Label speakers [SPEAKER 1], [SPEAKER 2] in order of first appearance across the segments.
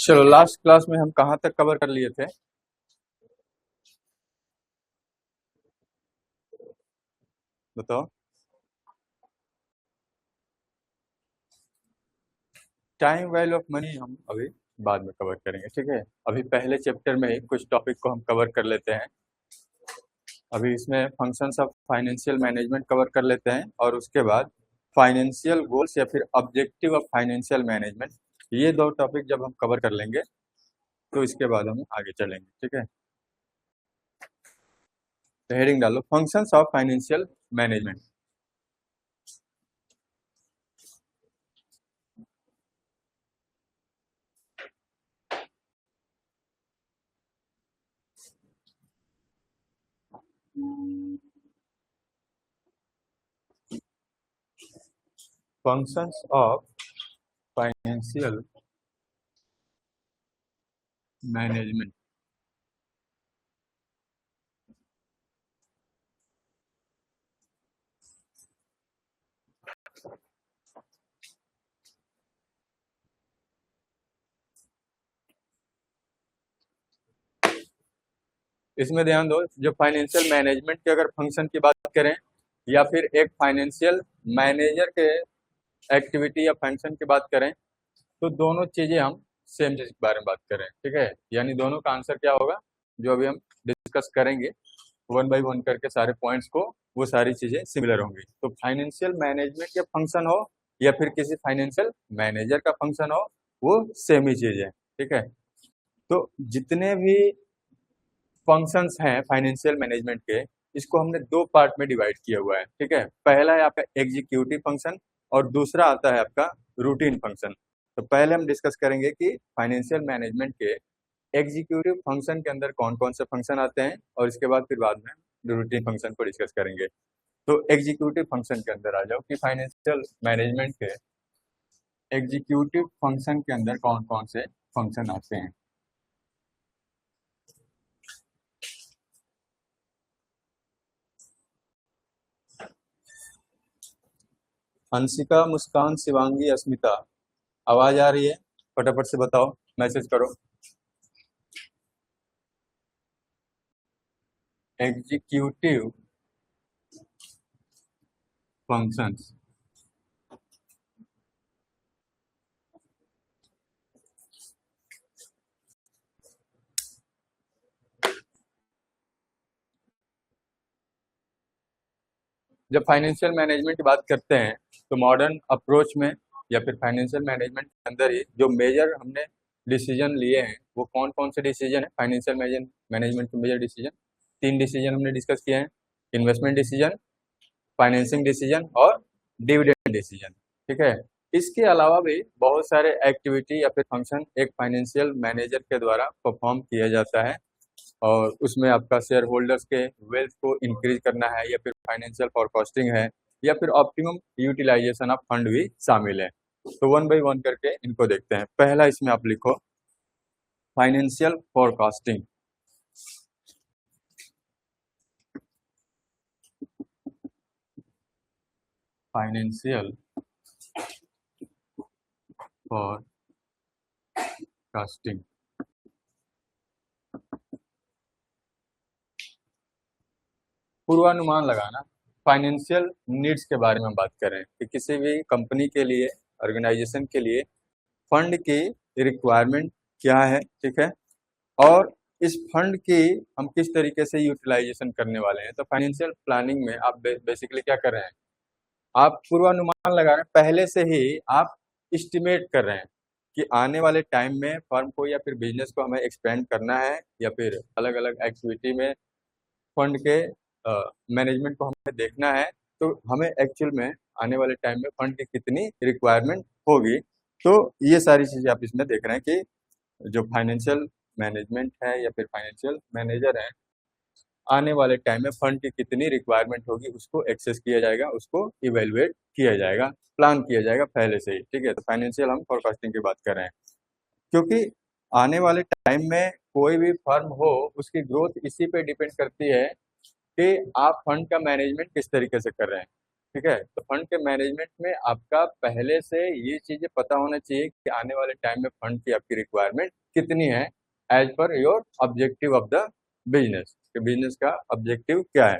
[SPEAKER 1] चलो, last class में हम कहाँ तक कवर कर लिए थे? बताओ। टाइम वैल्यू ऑफ मनी हम अभी बाद में कवर करेंगे, ठीक है। अभी पहले चैप्टर में ही कुछ टॉपिक को हम कवर कर लेते हैं। अभी इसमें functions of financial management cover कर लेते हैं और उसके बाद फाइनेंशियल गोल्स या फिर ऑब्जेक्टिव ऑफ फाइनेंशियल मैनेजमेंट, ये दो टॉपिक जब हम कवर कर लेंगे तो इसके बाद हम आगे चलेंगे, ठीक है। तो हेडिंग डालो, functions of financial management. Functions of financial management. इसमें ध्यान दो, जो फाइनेंशियल मैनेजमेंट के अगर फंक्शन की बात करें या फिर एक फाइनेंशियल मैनेजर के एक्टिविटी या फंक्शन की बात करें तो दोनों चीजें हम सेम चीज के बारे में बात करें, ठीक है। यानी दोनों का आंसर क्या होगा, जो अभी हम डिस्कस करेंगे वन बाय वन करके सारे पॉइंट्स को, वो सारी चीजें सिमिलर होंगी। तो फाइनेंशियल मैनेजमेंट के फंक्शन हो या फिर किसी फाइनेंशियल मैनेजर का फंक्शन हो, वो सेम ही चीज है, ठीक है। तो जितने भी फंक्शंस हैं फाइनेंशियल मैनेजमेंट के, इसको हमने दो पार्ट में डिवाइड किया हुआ है, ठीक है। पहला है आपका एग्जीक्यूटिव फंक्शन और दूसरा आता है आपका रूटीन फंक्शन। तो पहले हम डिस्कस करेंगे कि फाइनेंशियल मैनेजमेंट के एग्जीक्यूटिव फंक्शन के अंदर कौन कौन से फंक्शन आते हैं और इसके बाद फिर बाद में रूटीन फंक्शन को डिस्कस करेंगे। तो एग्जीक्यूटिव फंक्शन के अंदर आ जाओ कि फाइनेंशियल मैनेजमेंट के एग्जीक्यूटिव फंक्शन के अंदर कौन कौन से फंक्शन आते हैं। हंसिका, मुस्कान, शिवांगी, अस्मिता, आवाज आ रही है? फटाफट से बताओ, मैसेज करो। Executive functions. जब फाइनेंशियल मैनेजमेंट की बात करते हैं तो मॉडर्न अप्रोच में या फिर फाइनेंशियल मैनेजमेंट के अंदर ही जो मेजर हमने डिसीजन लिए हैं, वो कौन कौन से डिसीजन है फाइनेंशियल मैनेजमेंट के मेजर डिसीजन? तीन डिसीजन हमने डिस्कस किए हैं, इन्वेस्टमेंट डिसीजन, फाइनेंसिंग डिसीजन और डिविडेंड डिसीजन, ठीक है। इसके अलावा भी बहुत सारे एक्टिविटी या फिर फंक्शन एक फाइनेंशियल मैनेजर के द्वारा परफॉर्म किया जाता है और उसमें आपका शेयर होल्डर्स के वेल्थ को इंक्रीज करना है या फिर फाइनेंशियल फोरकास्टिंग है या फिर ऑप्टिमम यूटिलाइजेशन ऑफ फंड भी शामिल है। तो वन बाय वन करके इनको देखते हैं। पहला इसमें आप लिखो फाइनेंशियल फोरकास्टिंग। फाइनेंशियल फोरकास्टिंग पूर्वानुमान लगाना। फाइनेंशियल नीड्स के बारे में बात करें कि किसी भी कंपनी के लिए, ऑर्गेनाइजेशन के लिए फंड की रिक्वायरमेंट क्या है, ठीक है, और इस फंड की हम किस तरीके से यूटिलाइजेशन करने वाले हैं। तो फाइनेंशियल प्लानिंग में आप बेसिकली क्या कर रहे हैं, आप पूर्वानुमान लगा रहे हैं, पहले से ही आप इस्टीमेट कर रहे हैं कि आने वाले टाइम में फर्म को या फिर बिजनेस को हमें एक्सपेंड करना है या फिर अलग अलग एक्टिविटी में फंड के मैनेजमेंट को हमें देखना है। तो हमें एक्चुअल में आने वाले टाइम में फंड की कितनी रिक्वायरमेंट होगी। तो ये सारी चीज़ें आप इसमें देख रहे हैं कि जो फाइनेंशियल मैनेजमेंट है या फिर फाइनेंशियल मैनेजर है, आने वाले टाइम में फंड की कितनी रिक्वायरमेंट होगी उसको एक्सेस किया जाएगा, उसको इवेलुएट किया जाएगा, प्लान किया जाएगा पहले से ही, ठीक है। तो फाइनेंशियल हम फोरकास्टिंग की बात कर रहे हैं क्योंकि आने वाले टाइम में कोई भी फर्म हो उसकी ग्रोथ इसी पे डिपेंड करती है कि आप फंड का मैनेजमेंट किस तरीके से कर रहे हैं, ठीक है। तो फंड के मैनेजमेंट में आपका पहले से ये चीजें पता होना चाहिए कि आने वाले टाइम में फंड की आपकी रिक्वायरमेंट कितनी है, as per your objective of the business, कि बिजनेस का ऑब्जेक्टिव क्या है।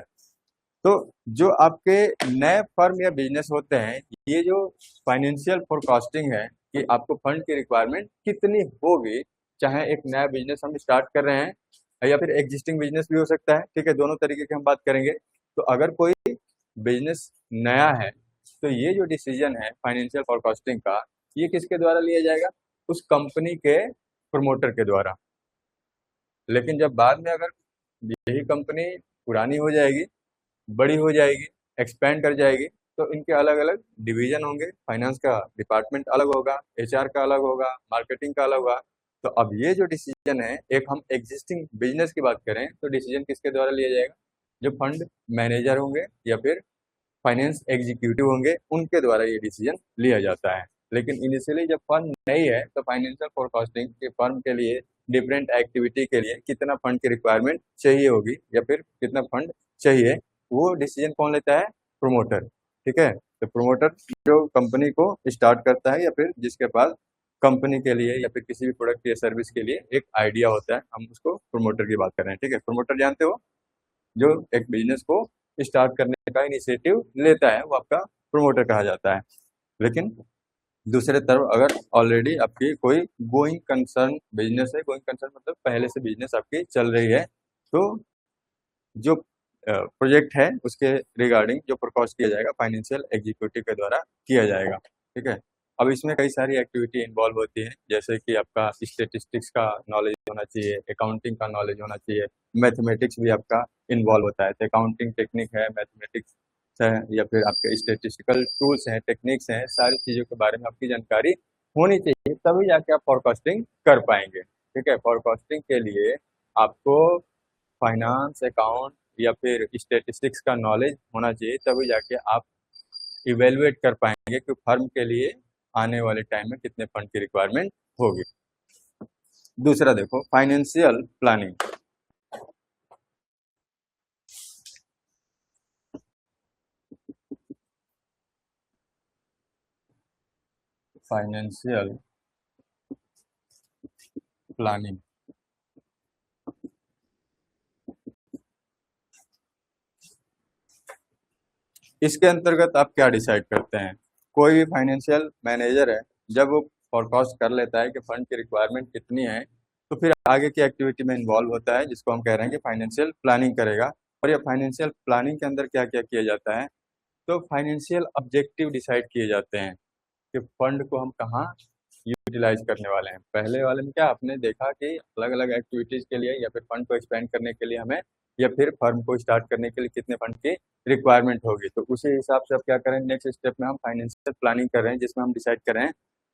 [SPEAKER 1] तो जो आपके नए फर्म या बिजनेस होते हैं, ये जो फाइनेंशियल फोरकास्टिंग है कि आपको फंड की रिक्वायरमेंट कितनी होगी, चाहे एक नया बिजनेस हम स्टार्ट कर रहे हैं या फिर एग्जिस्टिंग बिजनेस भी हो सकता है, ठीक है, दोनों तरीके की हम बात करेंगे। तो अगर कोई बिजनेस नया है तो ये जो डिसीजन है फाइनेंशियल फोरकास्टिंग का, ये किसके द्वारा लिया जाएगा, उस कंपनी के प्रमोटर के द्वारा। लेकिन जब बाद में अगर यही कंपनी पुरानी हो जाएगी, बड़ी हो जाएगी, एक्सपेंड कर जाएगी, तो इनके अलग अलग डिवीजन होंगे, फाइनेंस का डिपार्टमेंट अलग होगा, एचआर का अलग होगा, मार्केटिंग का अलग होगा। तो अब ये जो डिसीजन है, एक हम एग्जिस्टिंग बिजनेस की बात करें तो डिसीजन किसके द्वारा लिया जाएगा, जो फंड मैनेजर होंगे या फिर फाइनेंस एग्जीक्यूटिव होंगे, उनके द्वारा ये डिसीजन लिया जाता है। लेकिन इनिशियली जब फंड नहीं है तो फाइनेंशियल फोरकास्टिंग के फर्म के लिए डिफरेंट एक्टिविटी के लिए कितना फंड की रिक्वायरमेंट चाहिए होगी या फिर कितना फंड चाहिए, वो डिसीजन कौन लेता है, प्रोमोटर। ठीक है। तो प्रोमोटर जो कंपनी को स्टार्ट करता है या फिर जिसके पास कंपनी के लिए या फिर किसी भी प्रोडक्ट या सर्विस के लिए एक आइडिया होता है, हम उसको प्रोमोटर की बात कर रहे हैं। ठीक है, प्रोमोटर जानते हो, जो एक बिजनेस को स्टार्ट करने का इनिशिएटिव लेता है वो आपका प्रोमोटर कहा जाता है। लेकिन दूसरे तरफ अगर ऑलरेडी आपकी कोई गोइंग कंसर्न बिजनेस है, गोइंग कंसर्न मतलब पहले से बिजनेस आपकी चल रही है, तो जो प्रोजेक्ट है उसके रिगार्डिंग जो प्रपोज किया जाएगा फाइनेंशियल एग्जीक्यूटिव के द्वारा किया जाएगा। ठीक है। अब इसमें कई सारी एक्टिविटी इन्वॉल्व होती है, जैसे कि आपका स्टेटिस्टिक्स का नॉलेज होना चाहिए, अकाउंटिंग का नॉलेज होना चाहिए, मैथमेटिक्स भी आपका इन्वॉल्व होता है। तो अकाउंटिंग टेक्निक है, मैथमेटिक्स है, या फिर आपके स्टेटिस्टिकल टूल्स हैं, टेक्निक्स हैं, सारी चीज़ों के बारे में आपकी जानकारी होनी चाहिए, तभी जाके आप फोरकास्टिंग कर पाएंगे। ठीक है। फोरकास्टिंग के लिए आपको फाइनेंस, अकाउंट या फिर स्टेटिस्टिक्स का नॉलेज होना चाहिए, तभी जाके आप इवेलुएट कर पाएंगे कि फर्म के लिए आने वाले टाइम में कितने फंड की रिक्वायरमेंट होगी। दूसरा देखो, फाइनेंशियल प्लानिंग। फाइनेंशियल प्लानिंग इसके अंतर्गत आप क्या डिसाइड करते हैं, कोई भी फाइनेंशियल मैनेजर है, जब वो फोरकास्ट कर लेता है कि फंड की रिक्वायरमेंट कितनी है, तो फिर आगे की एक्टिविटी में इन्वॉल्व होता है, जिसको हम कह रहे हैं कि फाइनेंशियल प्लानिंग करेगा। और ये फाइनेंशियल प्लानिंग के अंदर क्या क्या किया जाता है, तो फाइनेंशियल ऑब्जेक्टिव डिसाइड किए जाते हैं कि फंड को हम कहाँ यूटिलाइज करने वाले हैं। पहले वाले में क्या आपने देखा कि अलग अलग एक्टिविटीज के लिए या फिर फंड को एक्सपेंड करने के लिए हमें या फिर फर्म को स्टार्ट करने के लिए कितने फंड की रिक्वायरमेंट होगी, तो उसी हिसाब से अब क्या करें, नेक्स्ट स्टेप में हम फाइनेंशियल प्लानिंग कर रहे हैं, जिसमें हम डिसाइड कर रहे हैं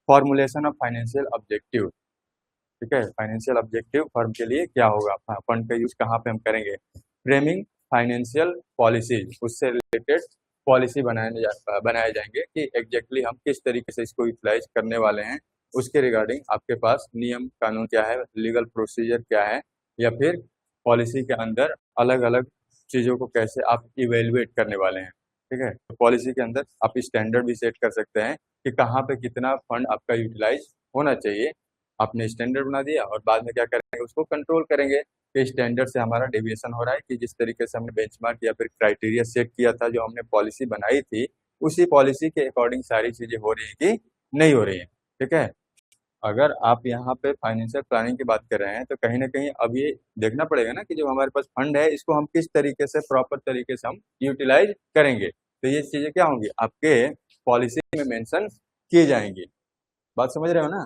[SPEAKER 1] फॉर्मुलेशन ऑफ फाइनेंशियल ऑब्जेक्टिव। ठीक है, फाइनेंशियल ऑब्जेक्टिव फर्म के लिए क्या होगा, फंड का यूज कहाँ पे हम करेंगे, फ्रेमिंग फाइनेंशियल पॉलिसीज, उससे रिलेटेड पॉलिसी बनाए जाएंगे कि एग्जैक्टली हम किस तरीके से इसको यूटिलाइज करने वाले हैं, उसके रिगार्डिंग आपके पास नियम कानून क्या है, लीगल प्रोसीजर क्या है, या फिर पॉलिसी के अंदर अलग अलग चीज़ों को कैसे आप इवेलुएट करने वाले हैं। ठीक है, तो पॉलिसी के अंदर आप स्टैंडर्ड भी सेट कर सकते हैं कि कहाँ पे कितना फंड आपका यूटिलाइज होना चाहिए। आपने स्टैंडर्ड बना दिया और बाद में क्या करेंगे, उसको कंट्रोल करेंगे कि स्टैंडर्ड से हमारा डेविएशन हो रहा है, कि जिस तरीके से हमने बेंचमार्क या फिर क्राइटेरिया सेट किया था, जो हमने पॉलिसी बनाई थी, उसी पॉलिसी के अकॉर्डिंग सारी चीजें हो रही है कि नहीं हो रही है। ठीक है। अगर आप यहाँ पे फाइनेंशियल प्लानिंग की बात कर रहे हैं, तो कहीं ना कहीं अब ये देखना पड़ेगा ना कि जो हमारे पास फंड है, इसको हम किस तरीके से प्रॉपर तरीके से हम यूटिलाइज करेंगे। तो ये चीजें क्या होंगी, आपके पॉलिसी में मेंशन की जाएंगी। बात समझ रहे हो ना।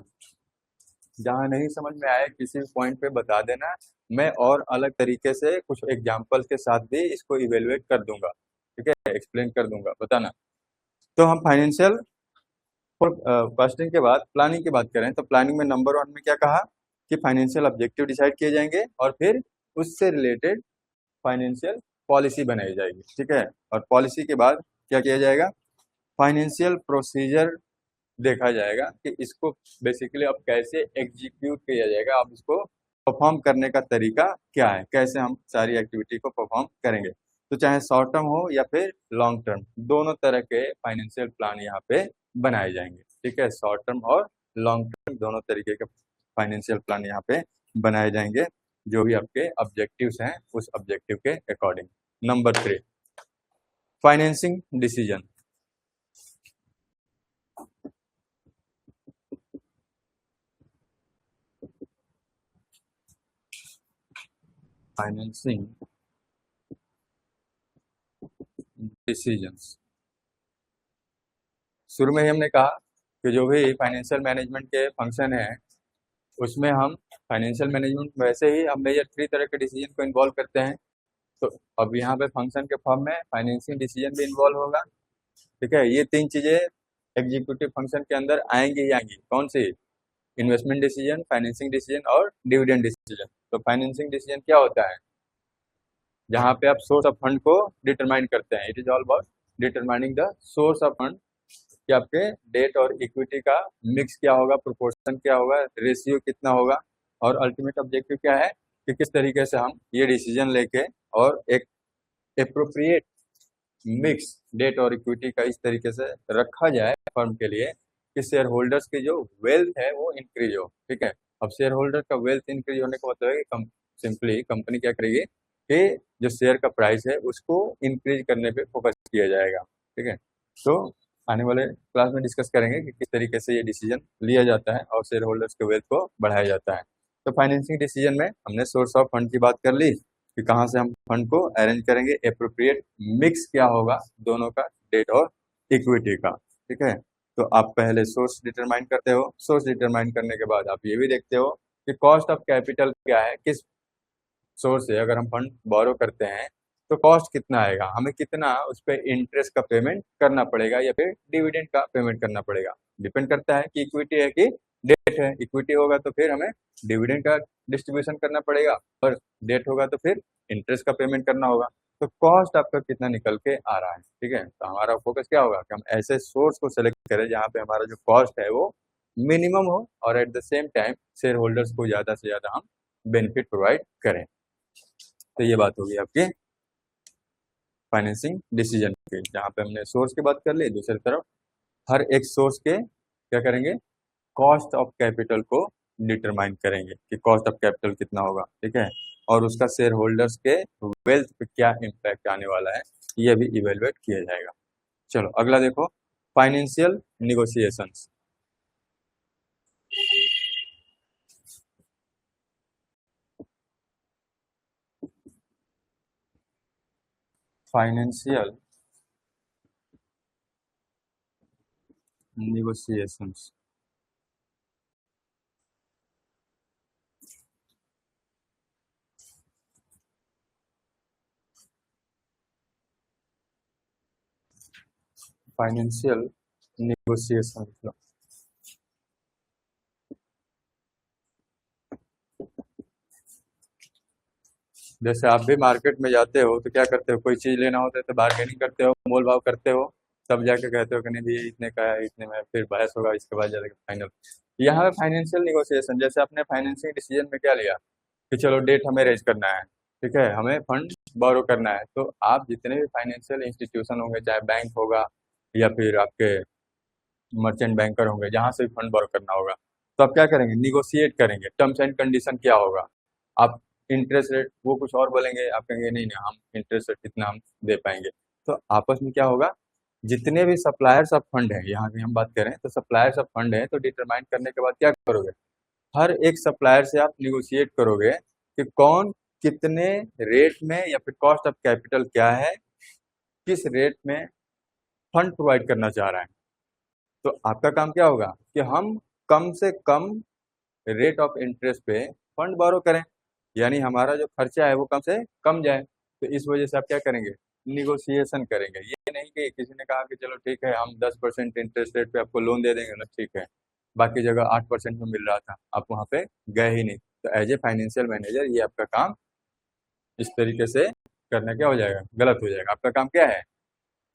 [SPEAKER 1] जहाँ नहीं समझ में आए किसी पॉइंट पे बता देना, मैं और अलग तरीके से कुछ एग्जांपल के साथ भी इसको इवेलुएट कर दूंगा। ठीक है, एक्सप्लेन कर दूंगा, बताना। तो हम फाइनेंशियल कॉस्टिंग के बाद प्लानिंग की बात करें, तो प्लानिंग में नंबर वन में क्या कहा कि फाइनेंशियल ऑब्जेक्टिव डिसाइड किए जाएंगे और फिर उससे रिलेटेड फाइनेंशियल पॉलिसी बनाई जाएगी। ठीक है, और पॉलिसी के बाद क्या किया जाएगा, फाइनेंशियल प्रोसीजर देखा जाएगा कि इसको बेसिकली अब कैसे एग्जीक्यूट किया जाएगा, अब इसको परफॉर्म करने का तरीका क्या है, कैसे हम सारी एक्टिविटी को परफॉर्म करेंगे। तो चाहे शॉर्ट टर्म हो या फिर लॉन्ग टर्म, दोनों तरह के फाइनेंशियल प्लान यहाँ पे बनाए जाएंगे। ठीक है, शॉर्ट टर्म और लॉन्ग टर्म दोनों तरीके के फाइनेंशियल प्लान यहाँ पे बनाए जाएंगे, जो भी आपके ऑब्जेक्टिव्स हैं उस ऑब्जेक्टिव के according. Number 3, financing decision. Financing decisions, शुरू में ही हमने कहा कि जो भी फाइनेंशियल मैनेजमेंट के फंक्शन है उसमें हम फाइनेंशियल मैनेजमेंट वैसे ही हम मेजर 3 तरह के डिसीजन को इन्वॉल्व करते हैं। तो अब यहाँ पे फंक्शन के फॉर्म में फाइनेंशियल डिसीजन भी इन्वॉल्व होगा। ठीक है, ये 3 चीजें एग्जीक्यूटिव फंक्शन के अंदर आएंगी ही आएंगी। कौन सी? इन्वेस्टमेंट डिसीजन, फाइनेंसिंग डिसीजन और डिविडेंड डिसीजन। तो फाइनेंसिंग डिसीजन क्या होता है? जहाँ पे आप सोर्स ऑफ फंड को डिटरमाइन करते हैं। It is all about determining the source of fund, कि आपके डेट और इक्विटी का मिक्स क्या होगा, प्रोपोर्शन क्या होगा, रेशियो कितना होगा, और अल्टीमेट ऑब्जेक्टिव क्या है कि किस तरीके से हम ये डिसीजन लेके और एक एप्रोप्रिएट मिक्स डेट और इक्विटी का इस तरीके से रखा जाए फर्म के लिए कि शेयर होल्डर्स की जो वेल्थ है वो इंक्रीज हो। ठीक है, अब शेयर होल्डर का वेल्थ इंक्रीज होने का मतलब है कि सिंपली कंपनी क्या करेगी कि जो शेयर का प्राइस है उसको इंक्रीज करने पे फोकस किया जाएगा। ठीक है, तो आने वाले क्लास में डिस्कस करेंगे कि किस तरीके से ये डिसीजन लिया जाता है और शेयर होल्डर्स के वेल्थ को बढ़ाया जाता है। तो फाइनेंसिंग डिसीजन में हमने सोर्स ऑफ फंड की बात कर ली कि कहाँ से हम फंड को अरेंज करेंगे, एप्रोप्रिएट मिक्स क्या होगा दोनों का, डेट और इक्विटी का। ठीक है, तो आप पहले सोर्स डिटरमाइन करते हो, सोर्स डिटरमाइन करने के बाद आप ये भी देखते हो कि कॉस्ट ऑफ कैपिटल क्या है, किस सोर्स से अगर हम फंड बोरो करते हैं तो कॉस्ट कितना आएगा, हमें कितना उस पर इंटरेस्ट का पेमेंट करना पड़ेगा या फिर डिविडेंड का पेमेंट करना पड़ेगा। डिपेंड करता है कि इक्विटी है कि डेट है। इक्विटी होगा तो फिर हमें डिविडेंड का डिस्ट्रीब्यूशन करना पड़ेगा, और डेट होगा तो फिर इंटरेस्ट का पेमेंट करना होगा। तो कॉस्ट आपका कितना निकल के आ रहा है। ठीक है, तो हमारा फोकस क्या होगा कि हम ऐसे सोर्स को सेलेक्ट करें जहाँ पे हमारा जो कॉस्ट है वो मिनिमम हो और at the same time share holders को ज़्यादा से ज़्यादा हम बेनिफिट प्रोवाइड करें। तो ये बात होगी आपकी फाइनेंसिंग डिसीजन की, जहाँ पे हमने सोर्स की बात कर ली। दूसरी तरफ हर एक सोर्स के क्या करेंगे, कॉस्ट ऑफ कैपिटल को डिटरमाइन करेंगे कि कॉस्ट ऑफ कैपिटल कितना होगा। ठीक है, और उसका शेयर होल्डर्स के वेल्थ पे क्या इम्पैक्ट आने वाला है ये भी इवेलुएट किया जाएगा। चलो अगला देखो, financial negotiations. Financial negotiations, financial negotiation, जैसे आप भी मार्केट में जाते हो तो क्या करते हो, कोई चीज़ लेना होता है तो बार्गेनिंग करते हो, मोल भाव करते हो, तब जाके कहते हो कि नहीं भैया इतने का है, इतने में, फिर बहस होगा, इसके बाद जाके फाइनल। यहाँ पे फाइनेंशियल निगोशिएशन, जैसे आपने फाइनेंसिंग डिसीजन में क्या लिया कि चलो डेट हमें रेज करना है। ठीक है, हमें फंड बोरो करना है, तो आप जितने भी फाइनेंशियल इंस्टीट्यूशन होंगे, चाहे बैंक होगा या फिर आपके मर्चेंट बैंकर होंगे, जहाँ से भी फंड बोरो करना होगा, तो आप क्या करेंगे, निगोशिएट करेंगे टर्म्स एंड कंडीशन क्या होगा। आप इंटरेस्ट रेट, वो कुछ और बोलेंगे, आप कहेंगे नहीं नहीं हम इंटरेस्ट रेट कितना हम दे पाएंगे। तो आपस में क्या होगा, जितने भी सप्लायर्स ऑफ फंड है, यहाँ की हम बात करें तो सप्लायर्स ऑफ फंड है, तो डिटरमाइन करने के बाद क्या करोगे, हर एक सप्लायर से आप निगोशिएट करोगे कि कौन कितने रेट में या फिर कॉस्ट ऑफ कैपिटल क्या है, किस रेट में फंड प्रोवाइड करना चाह रहा है। तो आपका काम क्या होगा कि हम कम से कम रेट ऑफ इंटरेस्ट पे फंड बोरो करें, यानी हमारा जो खर्चा है वो कम से कम जाए। तो इस वजह से आप क्या करेंगे, निगोशिएशन करेंगे। ये नहीं कि किसी ने कहा कि चलो ठीक है हम 10% इंटरेस्ट रेट पे आपको लोन दे देंगे ना, ठीक है, बाकी जगह 8% में मिल रहा था, आप वहाँ पे गए ही नहीं। तो एज ए फाइनेंशियल मैनेजर ये आपका काम इस तरीके से करना क्या हो जाएगा, गलत हो जाएगा। आपका काम क्या है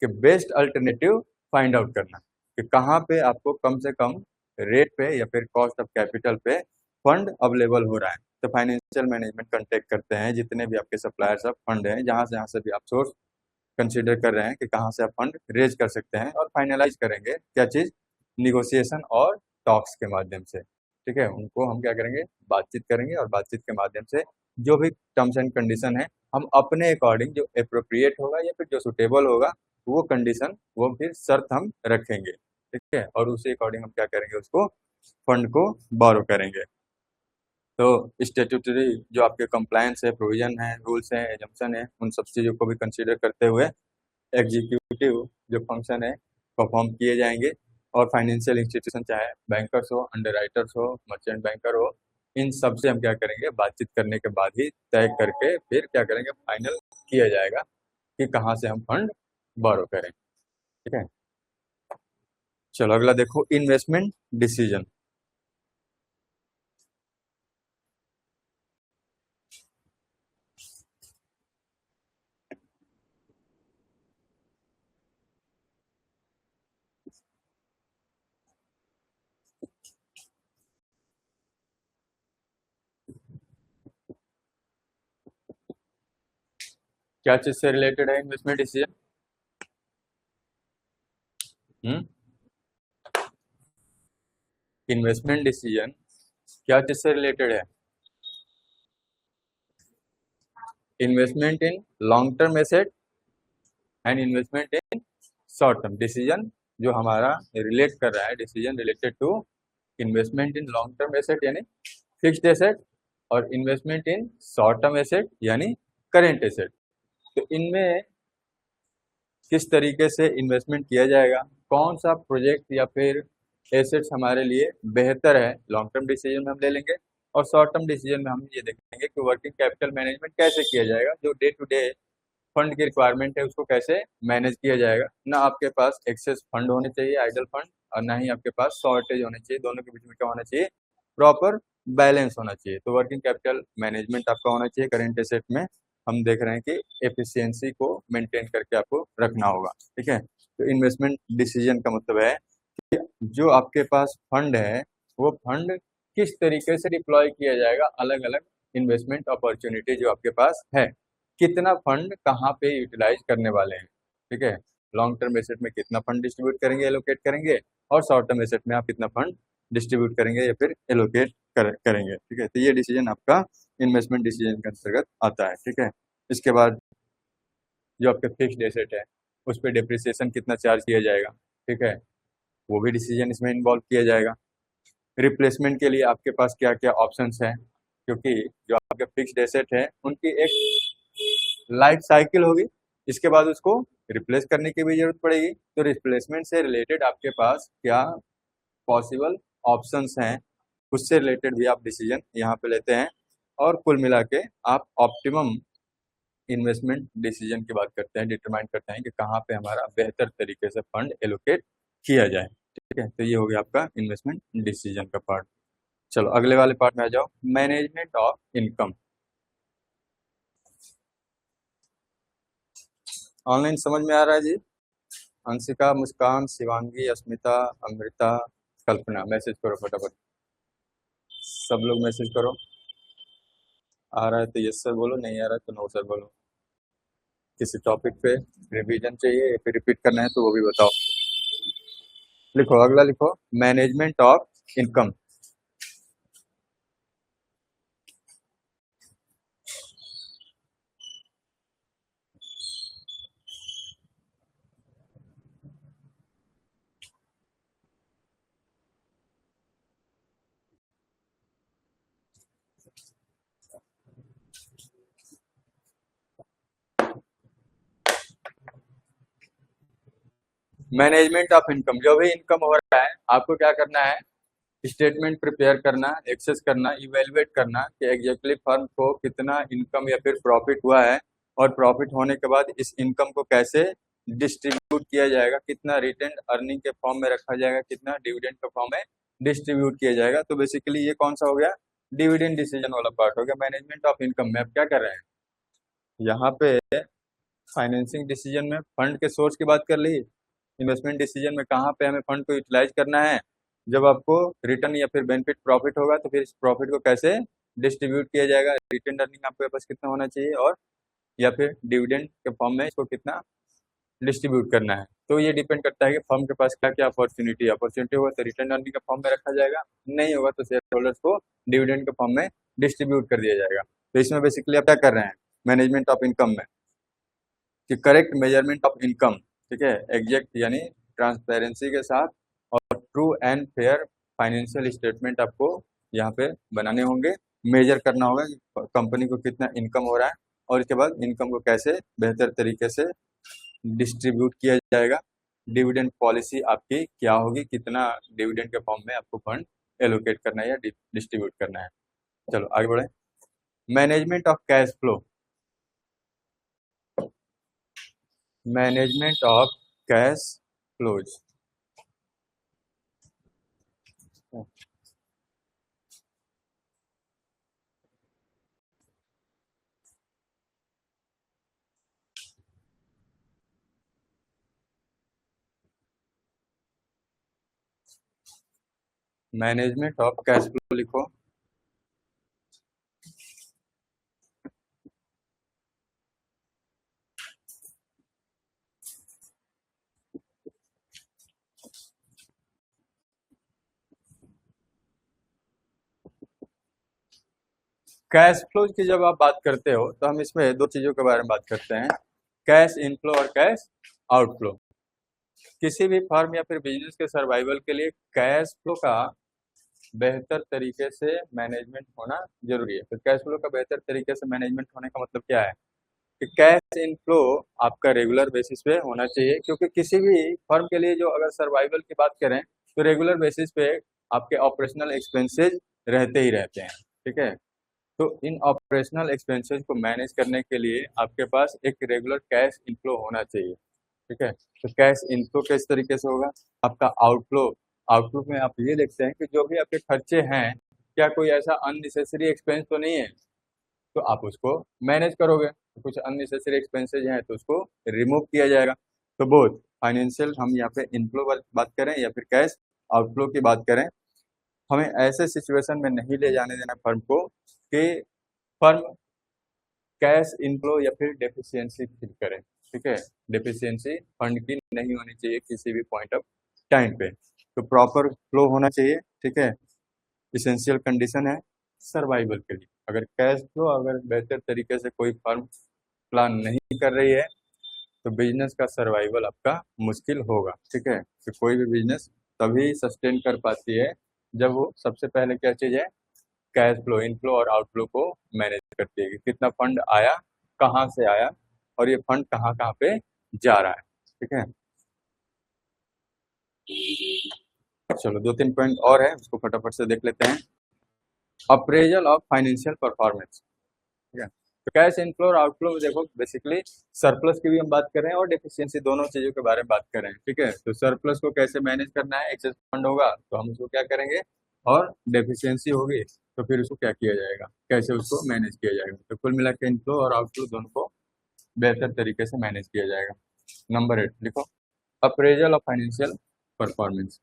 [SPEAKER 1] कि बेस्ट अल्टरनेटिव फाइंड आउट करना, कि कहाँ पे आपको कम से कम रेट पे या फिर कॉस्ट ऑफ कैपिटल पे फंड अवेलेबल हो रहा है। तो फाइनेंशियल मैनेजमेंट कंटेक्ट करते हैं जितने भी आपके सप्लायर्स ऑफ फंड हैं, जहाँ से भी आप सोर्स कंसिडर कर रहे हैं कि कहाँ से आप फंड रेज कर सकते हैं, और फाइनलाइज करेंगे क्या चीज़, निगोशिएशन और टॉक्स के माध्यम से। ठीक है, उनको हम क्या करेंगे, बातचीत करेंगे, और बातचीत के माध्यम से जो भी टर्म्स एंड कंडीशन है हम अपने अकॉर्डिंग जो अप्रोप्रिएट होगा या फिर जो सुटेबल होगा वो कंडीशन, वो फिर शर्त हम रखेंगे। ठीक है, और उसी अकॉर्डिंग हम क्या करेंगे, उसको फंड को बोरो करेंगे। तो स्टेट्यूटरी जो आपके कंप्लायंस है, प्रोविजन है, रूल्स हैं, एजम्पशन है, उन सब चीज़ों को भी कंसीडर करते हुए एग्जीक्यूटिव जो फंक्शन है परफॉर्म किए जाएंगे। और फाइनेंशियल इंस्टीट्यूशन चाहे बैंकर्स हो, अंडरराइटर्स हो, मर्चेंट बैंकर हो, इन सब से हम क्या करेंगे, बातचीत करने के बाद ही तय करके फिर क्या करेंगे, फाइनल किया जाएगा कि कहाँ से हम फंड बोरो करें। ठीक है, चलो अगला देखो, इन्वेस्टमेंट डिसीजन। क्या चीज से रिलेटेड है investment decision? Hmm, investment decision क्या चीज से रिलेटेड है? Investment in long term asset and investment in short term. Decision जो हमारा रिलेट कर रहा है, decision related to investment in long term asset यानी फिक्स्ड एसेट, और investment in short term asset यानी करेंट एसेट। तो इनमें किस तरीके से इन्वेस्टमेंट किया जाएगा, कौन सा प्रोजेक्ट या फिर एसेट्स हमारे लिए बेहतर है, लॉन्ग टर्म डिसीजन में हम ले लेंगे। और शॉर्ट टर्म डिसीजन में हम ये देखेंगे कि वर्किंग कैपिटल मैनेजमेंट कैसे किया जाएगा, जो डे टू डे फंड की रिक्वायरमेंट है उसको कैसे मैनेज किया जाएगा। ना आपके पास एक्सेस फंड होने चाहिए, आइडल फंड, और ना ही आपके पास शॉर्टेज होने चाहिए। दोनों के बीच में क्या होना चाहिए, प्रॉपर बैलेंस होना चाहिए। तो वर्किंग कैपिटल मैनेजमेंट आपका होना चाहिए करेंट एसेट में। हम देख रहे हैं कि एफिशिएंसी को मेंटेन करके आपको रखना होगा। ठीक है, तो इन्वेस्टमेंट डिसीजन का मतलब है कि जो आपके पास फंड है वो फंड किस तरीके से डिप्लॉय किया जाएगा, अलग अलग इन्वेस्टमेंट अपॉर्चुनिटी जो आपके पास है, कितना फंड कहाँ पे यूटिलाइज करने वाले हैं। ठीक है, लॉन्ग टर्म एसेट में कितना फंड डिस्ट्रीब्यूट करेंगे, एलोकेट करेंगे, और शॉर्ट टर्म एसेट में आप कितना फंड डिस्ट्रीब्यूट करेंगे या फिर एलोकेट करेंगे। ठीक है, तो ये डिसीजन आपका इन्वेस्टमेंट डिसीजन के अंतर्गत आता है। ठीक है, इसके बाद जो आपके फिक्स्ड एसेट है उस पर डिप्रिसिएशन कितना चार्ज किया जाएगा, ठीक है, वो भी डिसीजन इसमें इन्वॉल्व किया जाएगा। रिप्लेसमेंट के लिए आपके पास क्या क्या ऑप्शंस हैं, क्योंकि जो आपके फिक्स्ड एसेट है उनकी एक लाइफ साइकिल होगी, इसके बाद उसको रिप्लेस करने की भी जरूरत पड़ेगी। तो रिप्लेसमेंट से रिलेटेड आपके पास क्या पॉसिबल ऑप्शंस हैं, उससे रिलेटेड भी आप डिसीजन यहाँ पे लेते हैं। और कुल मिला के आप ऑप्टिमम इन्वेस्टमेंट डिसीजन की बात करते हैं, डिटरमाइन करते हैं कि कहाँ पे हमारा बेहतर तरीके से फंड एलोकेट किया जाए। ठीक है, तो ये हो गया आपका इन्वेस्टमेंट डिसीजन का पार्ट। चलो अगले वाले पार्ट में आ जाओ, मैनेजमेंट ऑफ इनकम। ऑनलाइन समझ में आ रहा है जी? अंशिका, मुस्कान, शिवांगी, अस्मिता, अमृता, कल्पना, मैसेज करो फटाफट, सब लोग मैसेज करो। आ रहा है तो यस सर बोलो, नहीं आ रहा है तो नो सर बोलो। किसी टॉपिक पे रिवीजन चाहिए या फिर रिपीट करना है तो वो भी बताओ। लिखो, अगला लिखो, management of income. Management of income, जो भी इनकम हो रहा है आपको क्या करना है, स्टेटमेंट प्रिपेयर करना, एक्सेस करना, इवेलुएट करना कि एग्जैक्टली फर्म को कितना इनकम या फिर प्रॉफिट हुआ है, और प्रॉफिट होने के बाद इस इनकम को कैसे डिस्ट्रीब्यूट किया जाएगा, कितना रिटेंड अर्निंग के फॉर्म में रखा जाएगा, कितना डिविडेंड के फॉर्म में डिस्ट्रीब्यूट किया जाएगा। तो बेसिकली ये कौन सा हो गया, डिविडेंड डिसीजन वाला पार्ट हो गया। मैनेजमेंट ऑफ इनकम में आप क्या कर रहे हैं, यहाँ पे फाइनेंसिंग डिसीजन में फंड के सोर्स की बात कर ली, इन्वेस्टमेंट डिसीजन में कहाँ पे हमें फंड को यूटिलाइज करना है, जब आपको रिटर्न या फिर बेनिफिट प्रॉफिट होगा तो फिर इस प्रॉफिट को कैसे डिस्ट्रीब्यूट किया जाएगा, रिटर्न अर्निंग आपके पास कितना होना चाहिए, और या फिर डिविडेंड के फॉर्म में इसको कितना डिस्ट्रीब्यूट करना है। तो ये डिपेंड करता है कि फर्म के पास क्या क्या अपॉर्चुनिटी अपॉर्चुनिटी होगा तो रिटर्न अर्निंग के फॉर्म में रखा जाएगा, नहीं होगा तो शेयर होल्डर्स को डिविडेंड के फॉर्म में डिस्ट्रीब्यूट कर दिया जाएगा। तो इसमें बेसिकली आप क्या कर रहे हैं, मैनेजमेंट ऑफ इनकम में कि करेक्ट मेजरमेंट ऑफ इनकम, ठीक है, एग्जैक्ट यानी ट्रांसपेरेंसी के साथ और true and fair financial statement आपको यहाँ पे बनाने होंगे, मेजर करना होगा कि कंपनी को कितना इनकम हो रहा है और इसके बाद इनकम को कैसे बेहतर तरीके से डिस्ट्रीब्यूट किया जाएगा, डिविडेंड पॉलिसी आपकी क्या होगी, कितना डिविडेंड के फॉर्म में आपको फंड एलोकेट करना है या डिस्ट्रीब्यूट करना है। चलो आगे बढ़े। Management of cash flow, management of cash flows. Management of cash flow लिखो। कैश फ्लो की जब आप बात करते हो तो हम इसमें दो चीजों के बारे में बात करते हैं, कैश इनफ्लो और कैश आउटफ्लो। किसी भी फर्म या फिर बिजनेस के सर्वाइवल के लिए कैश फ्लो का बेहतर तरीके से मैनेजमेंट होना जरूरी है। तो कैश फ्लो का बेहतर तरीके से मैनेजमेंट होने का मतलब क्या है कि कैश इनफ्लो आपका रेगुलर बेसिस पे होना चाहिए, क्योंकि किसी भी फर्म के लिए जो अगर सर्वाइवल की बात करें तो रेगुलर बेसिस पे आपके ऑपरेशनल एक्सपेंसेस रहते ही रहते हैं, ठीक है। तो इन ऑपरेशनल एक्सपेंसेस को मैनेज करने के लिए आपके पास एक रेगुलर कैश इनफ्लो होना चाहिए, ठीक है। तो कैश इनफ्लो किस तरीके से होगा, आपका आउटफ्लो, आउटफ्लो में आप ये देखते हैं कि जो भी आपके खर्चे हैं क्या कोई ऐसा अननेसेसरी एक्सपेंस तो नहीं है, तो आप उसको मैनेज करोगे। तो कुछ अननेसेसरी एक्सपेंसेज हैं तो उसको रिमूव किया जाएगा। तो बोथ फाइनेंशियल हम यहाँ पे इनफ्लो बात करें या फिर कैश आउटफ्लो की बात करें, हमें ऐसे सिचुएशन में नहीं ले जाने देना फर्म को कि फर्म कैश इनफ्लो या फिर डेफिशिएंसी फील करे, ठीक है। डेफिशिएंसी फंड की नहीं होनी चाहिए किसी भी पॉइंट ऑफ टाइम पे, तो प्रॉपर फ्लो होना चाहिए, ठीक है। इसेंशियल कंडीशन है सर्वाइवल के लिए। अगर कैश फ्लो अगर बेहतर तरीके से कोई फर्म प्लान नहीं कर रही है तो बिजनेस का सर्वाइवल आपका मुश्किल होगा, ठीक है। तो कोई भी बिजनेस तभी सस्टेन कर पाती है जब वो सबसे पहले क्या चीज़ है, कैश फ्लो इनफ्लो और आउटफ्लो को मैनेज करती है कि कितना फंड आया, कहाँ से आया और ये फंड कहाँ कहाँ पे जा रहा है, ठीक है। चलो दो तीन पॉइंट और है उसको फटाफट से देख लेते हैं। अप्रेजल ऑफ फाइनेंशियल परफॉर्मेंस, ठीक है। तो कैश इनफ्लो और आउटफ्लो में देखो बेसिकली सरप्लस की भी हम बात कर रहे हैं और डेफिशिएंसी, दोनों चीजों के बारे में बात कर रहे हैं, ठीक है। तो सरप्लस को कैसे मैनेज करना है, एक्सेस फंड होगा तो हम उसको क्या करेंगे, और डेफिशिएंसी होगी तो फिर उसको क्या किया जाएगा, कैसे उसको मैनेज किया जाएगा। तो कुल मिला के इनफ्लो और आउटफ्लो दोनों को बेहतर तरीके से मैनेज किया जाएगा। नंबर 8 लिखो, appraisal of financial performance.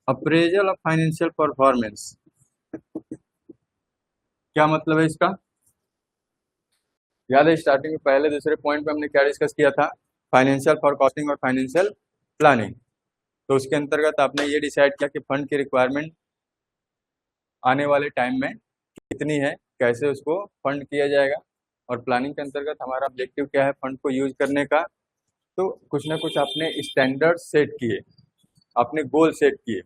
[SPEAKER 1] Appraisal of financial performance क्या मतलब है इसका, याद है स्टार्टिंग में पहले दूसरे पॉइंट पे हमने क्या डिस्कस किया था, फाइनेंशियल फोरकास्टिंग और फाइनेंशियल प्लानिंग। तो उसके अंतर्गत आपने ये डिसाइड किया कि फंड की रिक्वायरमेंट आने वाले टाइम में कितनी है, कैसे उसको फंड किया जाएगा, और प्लानिंग के अंतर्गत हमारा ऑब्जेक्टिव क्या है फंड को यूज करने का। तो कुछ ना कुछ आपने स्टैंडर्ड सेट किए, आपने गोल सेट किए,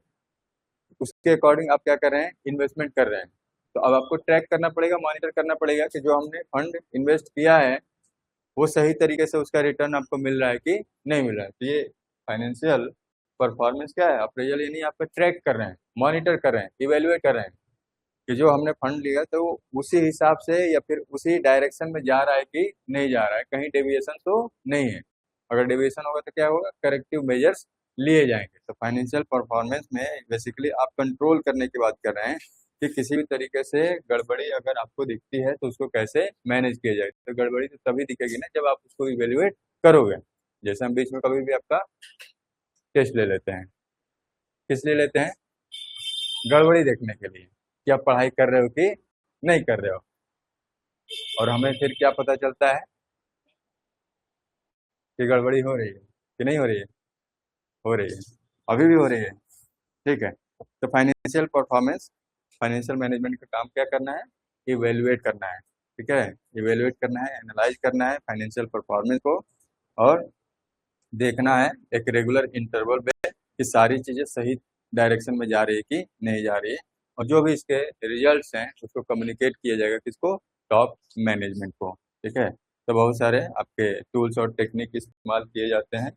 [SPEAKER 1] उसके अकॉर्डिंग आप क्या कर रहे हैं, इन्वेस्टमेंट कर रहे हैं। तो अब आपको ट्रैक करना पड़ेगा, मॉनिटर करना पड़ेगा कि जो हमने फंड इन्वेस्ट किया है वो सही तरीके से उसका रिटर्न आपको मिल रहा है कि नहीं मिल रहा है। तो ये फाइनेंशियल परफॉर्मेंस क्या है, अप्रेजल यानी आप ट्रैक कर रहे हैं, मॉनिटर कर रहे हैं, इवेल्युएट कर रहे हैं कि जो हमने फंड लिया तो वो उसी हिसाब से या फिर उसी डायरेक्शन में जा रहा है कि नहीं जा रहा है, कहीं डेविएशन तो नहीं है। अगर डेविएशन होगा तो क्या होगा, करेक्टिव मेजर्स लिए जाएंगे। तो फाइनेंशियल परफॉर्मेंस में बेसिकली आप कंट्रोल करने की बात कर रहे हैं कि किसी भी तरीके से गड़बड़ी अगर आपको दिखती है तो उसको कैसे मैनेज किया जाए। तो गड़बड़ी तो तभी दिखेगी ना जब आप उसको इवेल्युएट करोगे। जैसे हम बीच में कभी भी आपका टेस्ट ले लेते हैं, किस लिए लेते हैं? गड़बड़ी देखने के लिए कि आप पढ़ाई कर रहे हो कि नहीं कर रहे हो। और हमें फिर क्या पता चलता है कि गड़बड़ी हो रही है कि नहीं हो रही है? हो रही है, अभी भी हो रही है। ठीक है। तो फाइनेंशियल परफॉर्मेंस, फाइनेंशियल मैनेजमेंट का काम क्या करना है? इवेल्युएट करना है। ठीक है, इवेल्युएट करना है, एनालाइज करना है फाइनेंशियल परफॉर्मेंस को, और देखना है एक रेगुलर इंटरवल पे कि सारी चीजें सही डायरेक्शन में जा रही है कि नहीं जा रही है। और जो भी इसके रिजल्ट्स हैं उसको कम्युनिकेट किया जाएगा किसको? टॉप मैनेजमेंट को। ठीक है। तो बहुत सारे आपके टूल्स और टेक्निक इस्तेमाल किए जाते हैं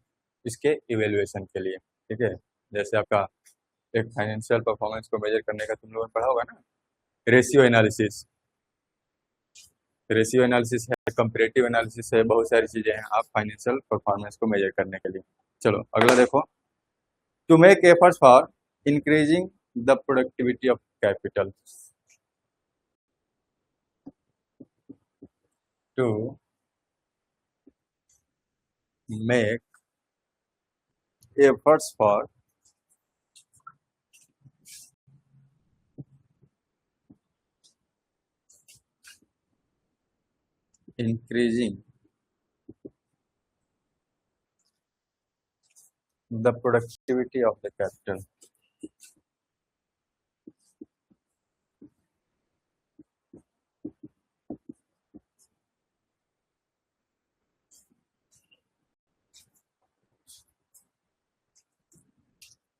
[SPEAKER 1] इसके इवेल्युएशन के लिए। ठीक है। जैसे आपका एक फाइनेंशियल परफॉर्मेंस को मेजर करने का तुम लोगों ने पढ़ा होगा ना, रेशियो एनालिसिस। रेशियो एनालिसिस है, कंपैरेटिव एनालिसिस है, बहुत सारी चीजें हैं आप फाइनेंशियल परफॉर्मेंस को मेजर करने के लिए। चलो अगला देखो, to make efforts for increasing the productivity of capital. To make efforts for increasing the productivity of the capital.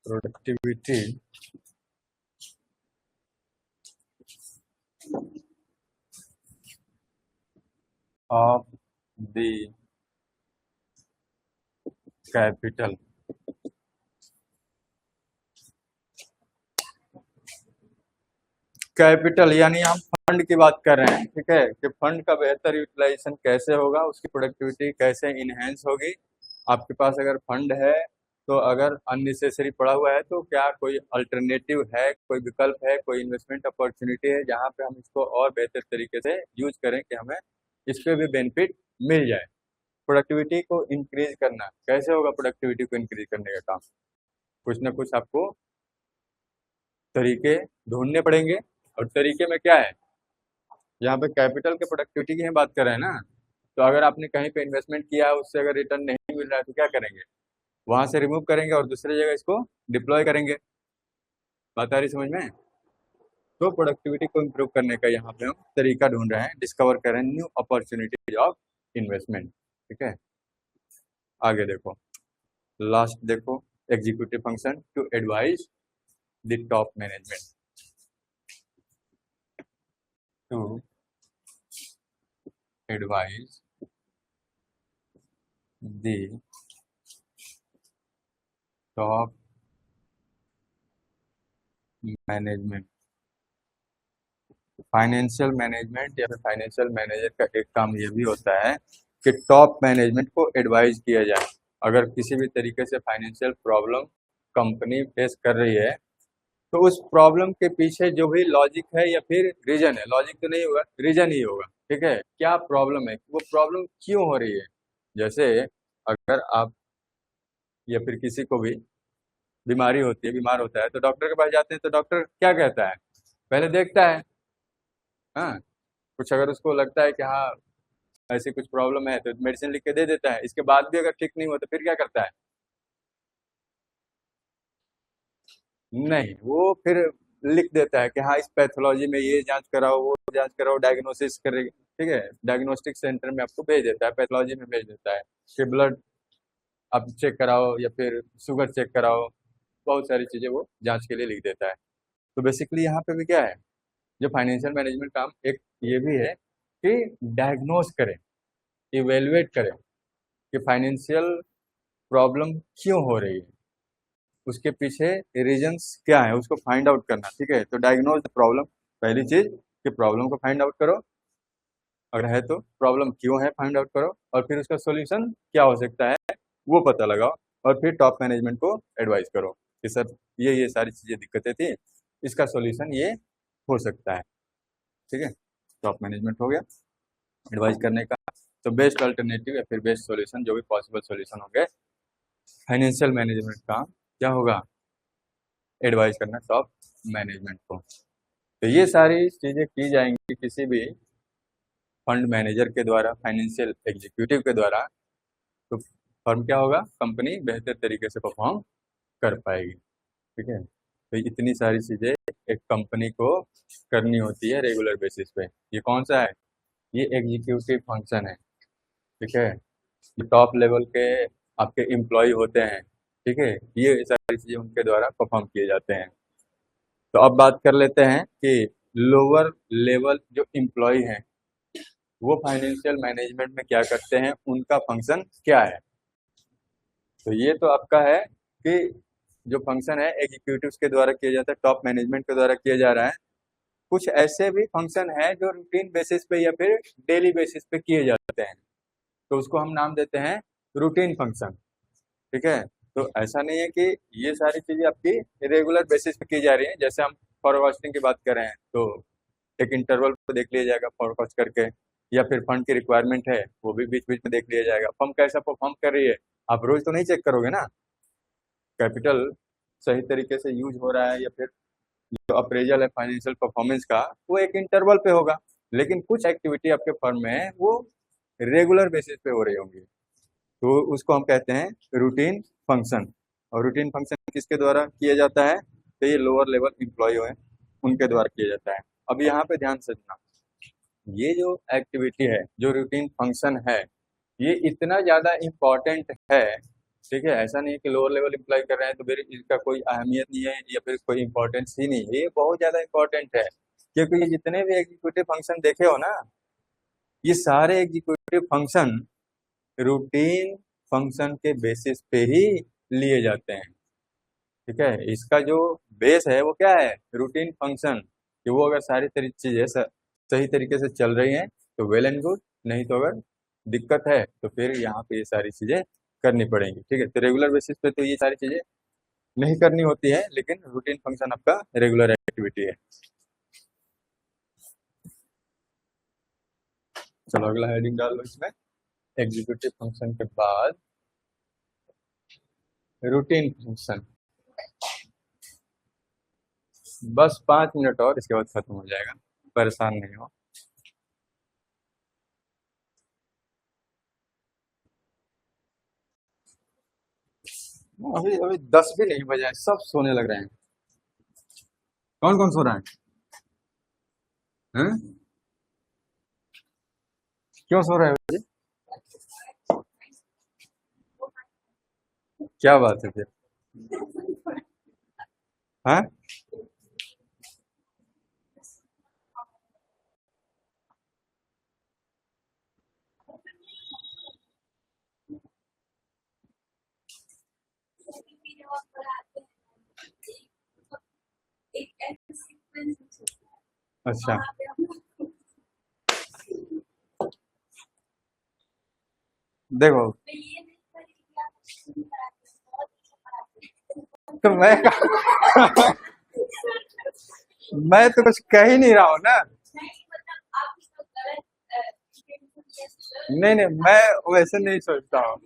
[SPEAKER 1] Productivity of the capital. Capital यानी हम फंड की बात कर रहे हैं। ठीक है, कि फंड का बेहतर यूटिलाइजेशन कैसे होगा, उसकी प्रोडक्टिविटी कैसे इनहेंस होगी। आपके पास अगर फंड है तो अगर अननेसेसरी पड़ा हुआ है तो क्या कोई अल्टरनेटिव है, कोई विकल्प है, कोई इन्वेस्टमेंट अपॉर्चुनिटी है जहां पे हम इसको और बेहतर तरीके से यूज करें कि हमें इस पे भी बेनिफिट मिल जाए। प्रोडक्टिविटी को इंक्रीज करना कैसे होगा? प्रोडक्टिविटी को इंक्रीज करने का काम कुछ ना कुछ आपको तरीके ढूंढने पड़ेंगे। और तरीके में क्या है? यहाँ पे कैपिटल के प्रोडक्टिविटी की हम बात कर रहे हैं ना। तो अगर आपने कहीं पे इन्वेस्टमेंट किया है, उससे अगर रिटर्न नहीं मिल रहा है तो क्या करेंगे? वहां से रिमूव करेंगे और दूसरी जगह इसको डिप्लॉय करेंगे। बात आ रही समझ में? तो प्रोडक्टिविटी को इम्प्रूव करने का यहाँ पे हम तरीका ढूंढ रहे हैं, डिस्कवर कर रहे हैं न्यू अपॉर्चुनिटीज ऑफ इन्वेस्टमेंट। ठीक है, आगे देखो, लास्ट देखो, executive function to advise the top management. To advise the top management. Financial management या फिर फाइनेंशियल मैनेजर का एक काम ये भी होता है कि टॉप मैनेजमेंट को एडवाइज किया जाए। अगर किसी भी तरीके से फाइनेंशियल प्रॉब्लम कंपनी फेस कर रही है तो उस प्रॉब्लम के पीछे जो भी लॉजिक है या फिर रीजन है, लॉजिक तो नहीं होगा, रीजन ही होगा। ठीक है, क्या प्रॉब्लम है, वो प्रॉब्लम क्यों हो रही है। जैसे अगर आप या फिर किसी को भी बीमारी होती है, बीमार होता है, तो डॉक्टर के पास जाते हैं तो डॉक्टर क्या कहता है? पहले देखता है, हाँ, कुछ अगर उसको लगता है कि हाँ ऐसी कुछ प्रॉब्लम है तो मेडिसिन लिख के दे देता है। इसके बाद भी अगर ठीक नहीं हुआ तो फिर क्या करता है? नहीं, वो फिर लिख देता है कि हाँ इस पैथोलॉजी में ये जांच कराओ, वो जांच कराओ, डायग्नोसिस करेगा। ठीक है, डायग्नोस्टिक सेंटर में आपको भेज देता है, पैथोलॉजी में भेज देता है कि ब्लड आप चेक कराओ या फिर शुगर चेक कराओ। बहुत सारी चीजें वो जांच के लिए लिख देता है। तो बेसिकली यहाँ पे भी क्या है, जो फाइनेंशियल मैनेजमेंट काम एक ये भी है कि डायग्नोस करें, इवेलुएट करें कि फाइनेंशियल प्रॉब्लम क्यों हो रही है, उसके पीछे रीजंस क्या है, उसको फाइंड आउट करना। ठीक है, तो डायग्नोज द प्रॉब्लम, पहली चीज कि प्रॉब्लम को फाइंड आउट करो, अगर है तो प्रॉब्लम क्यों है फाइंड आउट करो, और फिर उसका सॉल्यूशन क्या हो सकता है वो पता लगाओ। और फिर टॉप मैनेजमेंट को एडवाइस करो कि सर ये सारी चीज़ें दिक्कतें थी, इसका सॉल्यूशन ये हो सकता है। ठीक है, टॉप मैनेजमेंट हो गया एडवाइस करने का। तो बेस्ट अल्टरनेटिव या फिर बेस्ट सॉल्यूशन जो भी पॉसिबल सॉल्यूशन होंगे फाइनेंशियल मैनेजमेंट का क्या होगा, एडवाइस करना टॉप मैनेजमेंट को। तो ये सारी चीज़ें की जाएंगी किसी भी फंड मैनेजर के द्वारा, फाइनेंशियल एग्जीक्यूटिव के द्वारा, तो फर्म क्या होगा, कंपनी बेहतर तरीके से परफॉर्म कर पाएगी। ठीक है, तो इतनी सारी चीज़ें एक कंपनी को करनी होती है रेगुलर बेसिस पे। ये कौन सा है, ये एग्जीक्यूटिव फंक्शन है। ठीक है, ये टॉप लेवल के आपके एम्प्लॉय होते हैं। ठीक है, ये सारी चीज़ें उनके द्वारा परफॉर्म किए जाते हैं। तो अब बात कर लेते हैं कि लोअर लेवल जो एम्प्लॉय हैं वो फाइनेंशियल मैनेजमेंट में क्या करते हैं, उनका फंक्शन क्या है। तो ये तो आपका है कि जो फंक्शन है एग्जीक्यूटिव्स के द्वारा किया जाता है, टॉप मैनेजमेंट के द्वारा किया जा रहा है। कुछ ऐसे भी फंक्शन है जो रूटीन बेसिस पे या फिर डेली बेसिस पे किए जाते हैं, तो उसको हम नाम देते हैं रूटीन फंक्शन। ठीक है, तो ऐसा नहीं है कि ये सारी चीजें आपकी रेगुलर बेसिस पे की जा रही है। जैसे हम फॉरकास्टिंग की बात कर रहे हैं तो एक इंटरवल पे देख लिया जाएगा फॉरकास्ट करके, या फिर फंड की रिक्वायरमेंट है वो भी बीच बीच में देख लिया जाएगा, फर्म कैसा परफॉर्म कर रही है। आप रोज तो नहीं चेक करोगे ना, कैपिटल सही तरीके से यूज हो रहा है या फिर जो अप्रेजल है फाइनेंशियल परफॉर्मेंस का वो एक इंटरवल पे होगा। लेकिन कुछ एक्टिविटी आपके फर्म में है वो रेगुलर बेसिस पे हो रही होंगी, तो उसको हम कहते हैं रूटीन फंक्शन। और रूटीन फंक्शन किसके द्वारा किया जाता है, तो ये लोअर लेवल एम्प्लॉय है उनके द्वारा किया जाता है। अब यहाँ पे ध्यान से सुनना, ये जो एक्टिविटी है जो रूटीन फंक्शन है ये इतना ज़्यादा इम्पोर्टेंट है। ठीक है, ऐसा नहीं है कि लोअर लेवल एम्प्लॉय कर रहे हैं तो फिर इसका कोई अहमियत नहीं है या फिर कोई इम्पोर्टेंस ही नहीं है, ये बहुत ज़्यादा इम्पोर्टेंट है। क्योंकि ये जितने भी एग्जीक्यूटिव फंक्शन देखे हो ना, ये सारे एग्जीक्यूटिव फंक्शन रूटीन फंक्शन के बेसिस पे ही लिए जाते हैं। ठीक है, इसका जो बेस है वो क्या है, रूटीन फंक्शन। कि वो अगर सारी चीजें सही तरीके से चल रही हैं तो वेल एंड गुड, नहीं तो अगर दिक्कत है तो फिर यहाँ पे ये सारी चीजें करनी पड़ेंगी। ठीक है, तो रेगुलर बेसिस पे तो ये सारी चीजें नहीं करनी होती है, लेकिन रूटीन फंक्शन आपका रेगुलर एक्टिविटी है। चलो अगला हेडिंग डाल लो इसमें, एग्जीक्यूटिव फंक्शन के बाद रूटीन फंक्शन। बस 5 मिनट और, इसके बाद खत्म हो जाएगा, परेशान नहीं हो। अभी अभी 10 भी नहीं बजे हैं, सब सोने लग रहे हैं। कौन कौन सो रहा है, हैं? क्यों सो रहे हो जी? क्या बात है फिर, हाँ? अच्छा, देखो, तो मैं तो कुछ कह ही नहीं रहा हूँ ना। नहीं नहीं, मैं वैसे नहीं सोचता हूँ।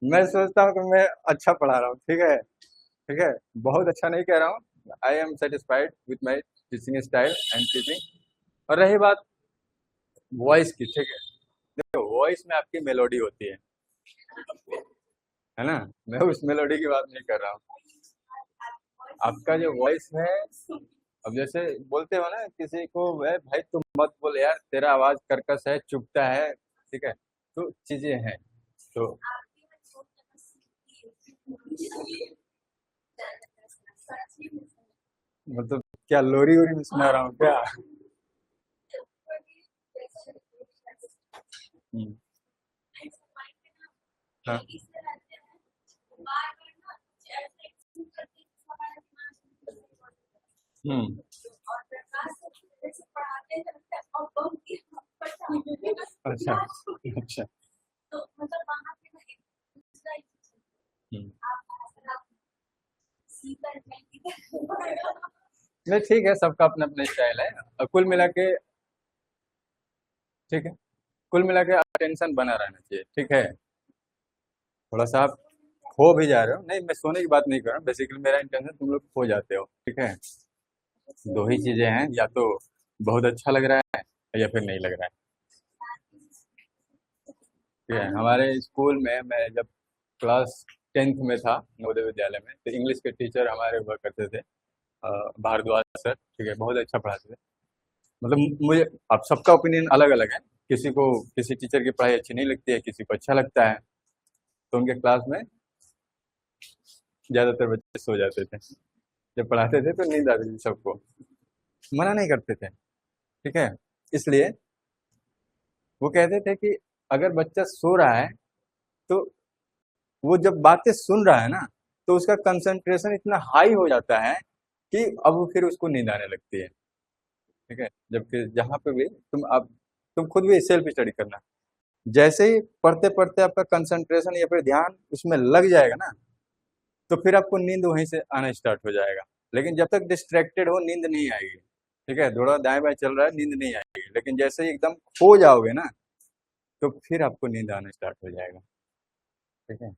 [SPEAKER 1] मैं सोचता हूँ कि मैं अच्छा पढ़ा रहा हूँ। ठीक है, ठीक है, बहुत अच्छा नहीं कह रहा हूँ। I am satisfied with my teaching style and teaching. और रही बात वॉइस की, ठीक है, देखो वॉइस में आपकी मेलोडी होती है ना, मैं उस मेलोडी की बात नहीं कर रहा हूँ। आपका जो वॉइस है, अब जैसे बोलते हो ना किसी को, वह भाई तुम मत बोल यार तेरा आवाज कर्कश है, चुभता है। ठीक है, तो चीजें हैं, तो मतलब क्या लोरी वोरी में सुना रहा हूँ क्या? हम्म, हाँ, हम्म, अच्छा, अच्छा, नहीं ठीक है, सबका अपना अपना स्टाइल है। कुल मिला के ठीक है, कुल मिला के अटेंशन बना रहना चाहिए, ठीक है। थोड़ा सा आप खो भी जा रहे हो, नहीं मैं सोने की बात नहीं कर रहा हूँ, बेसिकली मेरा इंटेंशन तुम लोग खो जाते हो, ठीक है। दो ही चीजें हैं, या तो बहुत अच्छा लग रहा है या फिर नहीं लग रहा है। ठीक है, हमारे स्कूल में मैं जब क्लास 10th में था नवोदय विद्यालय में, तो इंग्लिश के टीचर हमारे हुआ करते थे, भारद्वाज सर, ठीक है, बहुत अच्छा पढ़ाते थे। मतलब मुझे, अब सबका ओपिनियन अलग अलग है, किसी को किसी टीचर की पढ़ाई अच्छी नहीं लगती है, किसी को अच्छा लगता है। तो उनके क्लास में ज्यादातर बच्चे सो जाते थे, जब पढ़ाते थे तो नींद आती थी सबको, मना नहीं करते थे, ठीक है। इसलिए वो कहते थे कि अगर बच्चा सो रहा है तो वो जब बातें सुन रहा है ना, तो उसका कंसंट्रेशन इतना हाई हो जाता है कि अब वो फिर उसको नींद आने लगती है, ठीक है। जबकि जहाँ पे भी तुम खुद भी सेल्फ स्टडी करना, जैसे ही पढ़ते पढ़ते आपका कंसंट्रेशन या फिर ध्यान उसमें लग जाएगा ना, तो फिर आपको नींद वहीं से आना स्टार्ट हो जाएगा। लेकिन जब तक डिस्ट्रैक्टेड हो नींद नहीं आएगी, ठीक है, थोड़ा दाएं बाएं चल रहा है नींद नहीं आएगी, लेकिन जैसे ही एकदम खो जाओगे ना, तो फिर आपको नींद आना स्टार्ट हो जाएगा, ठीक है।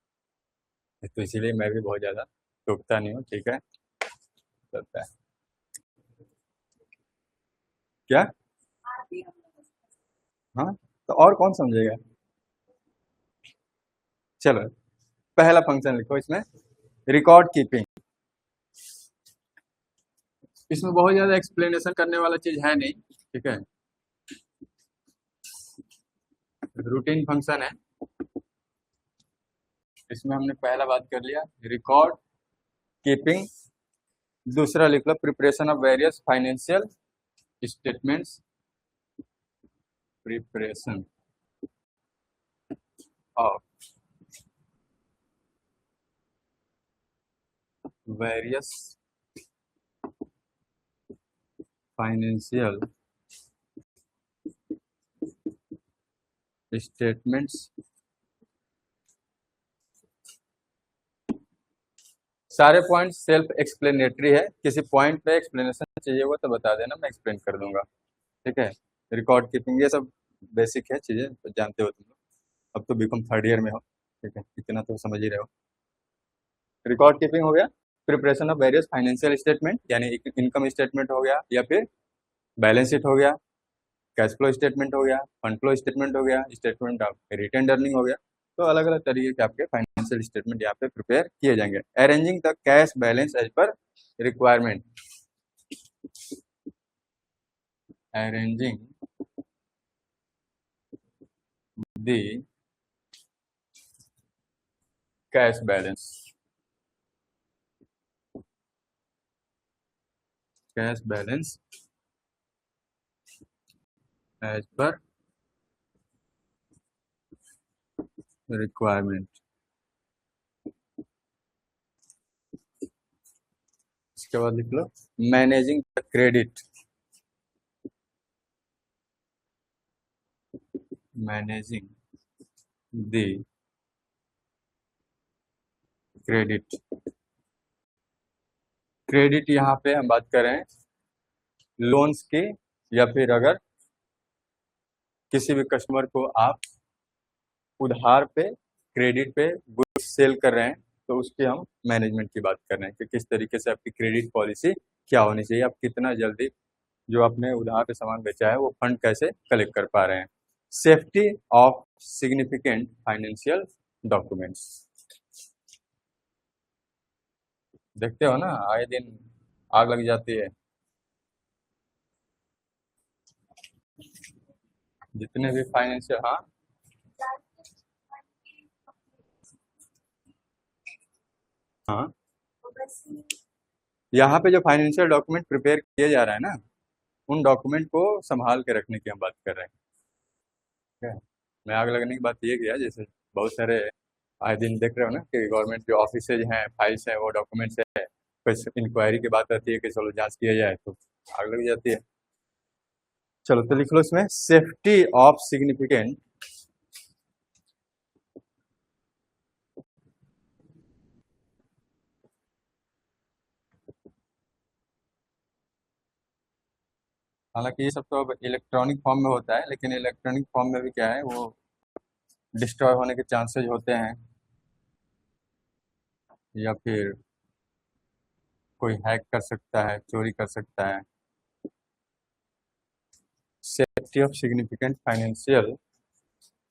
[SPEAKER 1] तो इसीलिए मैं भी बहुत ज्यादा टूटता नहीं हूँ, ठीक है, चलता है। क्या? हाँ, तो और कौन समझेगा। चलो, पहला फंक्शन लिखो इसमें, रिकॉर्ड कीपिंग। इसमें बहुत ज्यादा एक्सप्लेनेशन करने वाला चीज है नहीं, ठीक है, रूटीन फंक्शन है। इसमें हमने पहला बात कर लिया, रिकॉर्ड कीपिंग। दूसरा लिख लो, preparation of various financial statements, preparation of various financial statements. सारे पॉइंट सेल्फ एक्सप्लेनेटरी है, किसी पॉइंट पे एक्सप्लेनेशन चाहिए हो तो बता देना, मैं एक्सप्लेन कर दूंगा, ठीक है। रिकॉर्ड कीपिंग ये सब बेसिक है चीजें, तो जानते हो तुम लोग, अब तो बीकॉम थर्ड ईयर में हो, ठीक है, इतना तो समझ ही रहे हो। रिकॉर्ड कीपिंग हो गया, preparation of various financial statement, यानी इनकम स्टेटमेंट हो गया, या फिर बैलेंस शीट हो गया, कैश फ्लो स्टेटमेंट हो गया, फंड फ्लो स्टेटमेंट हो गया, स्टेटमेंट ऑफ रिटेन अर्निंग हो गया। तो अलग अलग तरीके के आपके फाइनेंशियल स्टेटमेंट यहाँ पे प्रिपेयर किए जाएंगे। Arranging the cash balance as per requirement, arranging the cash balance, cash balance as per requirement. इसके बाद लिख लो, managing the credit, managing the credit. Credit यहाँ पे हम बात कर रहे हैं लोन्स की, या फिर अगर किसी भी कस्टमर को आप उधार पे, क्रेडिट पे गुड्स सेल कर रहे हैं, तो उसके हम मैनेजमेंट की बात कर रहे हैं कि किस तरीके से आपकी क्रेडिट पॉलिसी क्या होनी चाहिए, आप कितना जल्दी जो आपने उधार पे सामान बेचा है वो फंड कैसे कलेक्ट कर पा रहे हैं। Safety of significant financial documents, देखते हो ना आए दिन आग लग जाती है, जितने भी फाइनेंशियल, हाँ हाँ, यहाँ पे जो फाइनेंशियल डॉक्यूमेंट प्रिपेयर किए जा रहा है ना, उन डॉक्यूमेंट को संभाल के रखने की हम बात कर रहे हैं, ठीक है। मैं आग लगने की बात ये किया, जैसे बहुत सारे आए दिन देख रहे हो ना कि गवर्नमेंट जो ऑफिसेज हैं, फाइल्स हैं, वो डॉक्यूमेंट्स है, कुछ इंक्वायरी की बात आती है कि चलो जांच किया जाए, तो आग लग जाती है। चलो तो लिख लो इसमें, सेफ्टी ऑफ सिग्निफिकेंट हालांकि ये सब तो अब इलेक्ट्रॉनिक फॉर्म में होता है, लेकिन इलेक्ट्रॉनिक फॉर्म में भी क्या है, वो डिस्ट्रॉय होने के चांसेस होते हैं, या फिर कोई हैक कर सकता है, चोरी कर सकता है। Safety of significant financial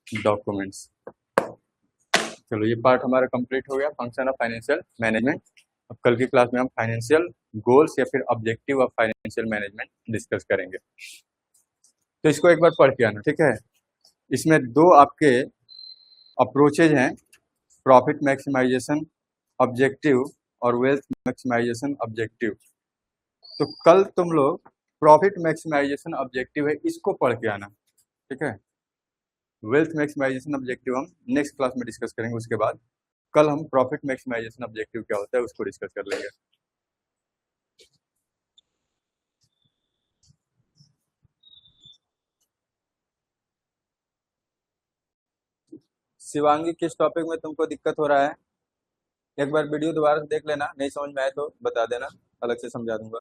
[SPEAKER 1] documents. चलो, ये पार्ट हमारा कंप्लीट हो गया, फंक्शन ऑफ फाइनेंशियल मैनेजमेंट। अब कल की क्लास में हम फाइनेंशियल गोल्स या फिर objective of financial management discuss करेंगे। तो इसको एक बार पढ़ के आना, ठीक है। इसमें दो आपके अप्रोचेज हैं, प्रॉफिट मैक्सिमाइजेशन ऑब्जेक्टिव और वेल्थ मैक्सिमाइजेशन ऑब्जेक्टिव। तो कल तुम लोग प्रॉफिट मैक्सिमाइजेशन ऑब्जेक्टिव है, इसको पढ़ के आना, ठीक है। वेल्थ मैक्सिमाइजेशन ऑब्जेक्टिव हम नेक्स्ट क्लास में डिस्कस करेंगे। उसके बाद कल हम प्रॉफिट मैक्सिमाइजेशन ऑब्जेक्टिव क्या होता है उसको डिस्कस कर लेंगे। शिवांगी, किस टॉपिक में तुमको दिक्कत हो रहा है? एक बार वीडियो दोबारा से देख लेना, नहीं समझ में आए तो बता देना, अलग से समझा दूंगा।